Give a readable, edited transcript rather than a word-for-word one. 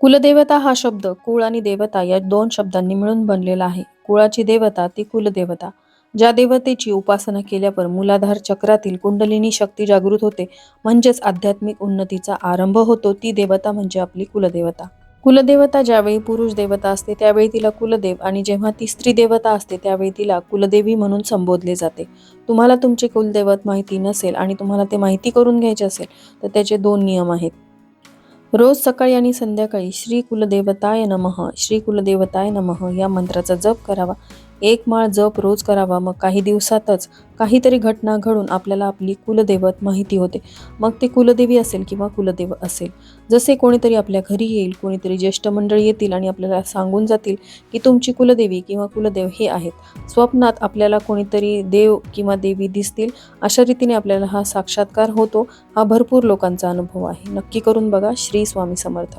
कुलदेवता हा शब्द कुळ आणि देवता या दोन शब्दांनी मिळून बनलेला आहे. कुळाची देवता ती कुलदेवता. ज्या देवतेची उपासना केल्यावर मूलाधार चक्रातील कुंडलिनी शक्ती जागृत होते, म्हणजेच आध्यात्मिक उन्नतीचा आरंभ होतो, ती देवता म्हणजे आपली कुलदेवता. कुलदेवता ज्यावेळी पुरुष देवता असते त्यावेळी तिला कुलदेव आणि जेव्हा ती स्त्री देवता असते त्यावेळी तिला कुलदेवी म्हणून संबोधले जाते. तुम्हाला तुमचे कुलदैवत माहिती नसेल आणि तुम्हाला ते माहिती करून घ्यायचे असेल तर त्याचे 2 नियम आहेत. रोज सकाळी आणि संध्याकाळी श्री कुलदेवताय नमः, श्री कुलदेवताय नमः या मंत्राचा जप करावा. 1 माळ जप रोज करावा. मग काही दिवसातच काहीतरी घटना घडून आपल्याला आपली कुलदैवत माहिती होते. मग ते कुलदेवी असेल किंवा कुलदेव असेल. जसे कोणीतरी आपल्या घरी येईल, कोणीतरी ज्येष्ठ मंडळी येतील आणि आपल्याला सांगून जातील की तुमची कुलदेवी किंवा कुलदेव हे आहेत. स्वप्नात आपल्याला कोणीतरी देव किंवा देवी दिसतील. अशा रीतीने आपल्याला हा साक्षात्कार होतो. हा भरपूर लोकांचा अनुभव आहे. नक्की करून बघा. श्री स्वामी समर्थ.